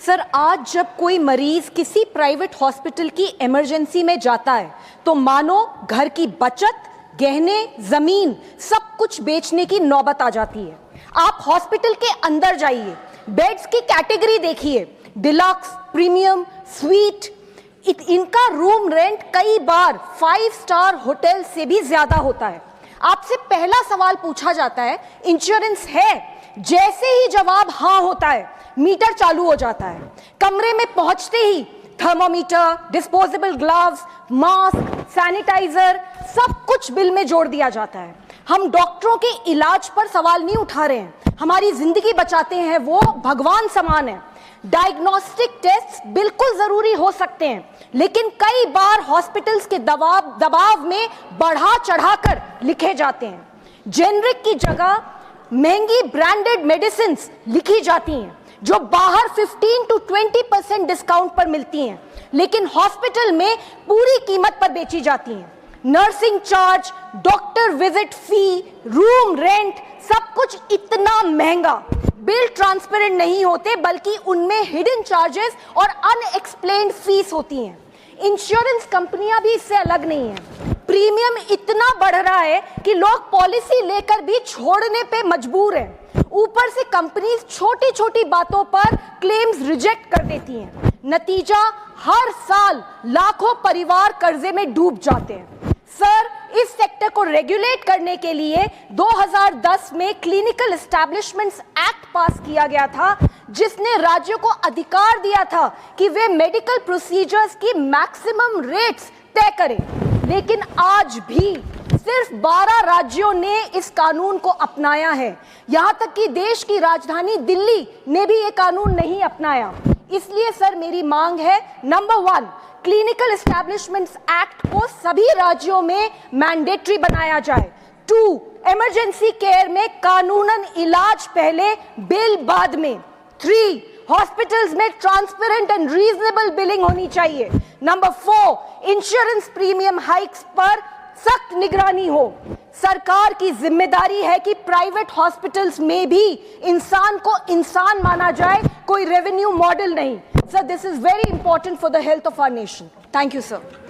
Sir, आज जब कोई मरीज किसी प्राइवेट हॉस्पिटल की इमरजेंसी में जाता है तो मानो घर की बचत, गहने, जमीन सब कुछ बेचने की नौबत आ जाती है। आप हॉस्पिटल के अंदर जाइए, बेड्स की कैटेगरी देखिए, डिलक्स, प्रीमियम, स्वीट, इनका रूम रेंट कई बार 5 स्टार होटल से भी ज्यादा होता है। आपसे पहला सवाल पूछा जाता है, इंश्योरेंस है? जैसे ही जवाब हाँ होता है, मीटर चालू हो जाता है। कमरे में पहुंचते ही thermometer, disposable gloves, mask, sanitiser सब कुछ बिल में जोड़ दिया जाता है। हम डॉक्टरों के इलाज पर सवाल नहीं उठा रहे हैं, हमारी जिंदगी बचाते हैं, वो भगवान समान है। डायग्नोस्टिक टेस्ट बिल्कुल जरूरी हो सकते हैं, लेकिन कई बार हॉस्पिटल्स के दबाव में बढ़ा चढ़ाकर लिखे जाते हैं। जेनरिक की जगह महंगी ब्रांडेड मेडिसिन लिखी जाती हैं जो बाहर 15 to 20% डिस्काउंट पर मिलती हैं, लेकिन हॉस्पिटल में पूरी कीमत पर बेची जाती हैं। नर्सिंग चार्ज, डॉक्टर विजिट फी, रूम रेंट सब कुछ इतना महंगा। बिल ट्रांसपेरेंट नहीं होते, बल्कि उनमें हिडन चार्जेस और अनएक्सप्लेन्ड फीस होती हैं। इंश्योरेंस कंपनियां भी इससे अलग नहीं हैं। प्रीमियम इतना बढ़ रहा है कि लोग पॉलिसी लेकर भी छोड़ने पे मजबूर हैं। ऊपर से कंपनीज छोटी छोटी बातों पर क्लेम्स रिजेक्ट कर देती हैं। नतीजा, हर साल लाखों परिवार कर्जे में डूब जाते हैं। सर, इस सेक्टर को रेगुलेट करने के लिए 2010 में क्लिनिकल एस्टैब्लिशमेंट्स एक्ट पास किया गया था, जिसने राज्यों को अधिकार दिया था कि वे मेडिकल प्रोसीजर्स की मैक्सिमम रेट्स तय करें। लेकिन आज भी सिर्फ 12 राज्यों ने इस कानून को अपनाया है। यहां तक कि देश की राजधानी दिल्ली ने भी ये कानून नहीं अपनाया। इसलिए सर, मेरी मांग है, नंबर 1, क्लिनिकल एस्टैब्लिशमेंट्स एक्ट को सभी राज्यों में मैंडेटरी बनाया जाए। 2, इमरजेंसी केयर में कानूनन इलाज पहले, बिल बाद में। 3, हॉस्पिटल्स में ट्रांसपेरेंट एंड रीजनेबल बिलिंग होनी चाहिए। नंबर 4, इंश्योरेंस प्रीमियम हाइक्स पर सख्त निगरानी हो। सरकार की जिम्मेदारी है कि प्राइवेट हॉस्पिटल्स में भी इंसान को इंसान माना जाए, कोई रेवेन्यू मॉडल नहीं। Sir, this is very important for the health of our nation. Thank you sir.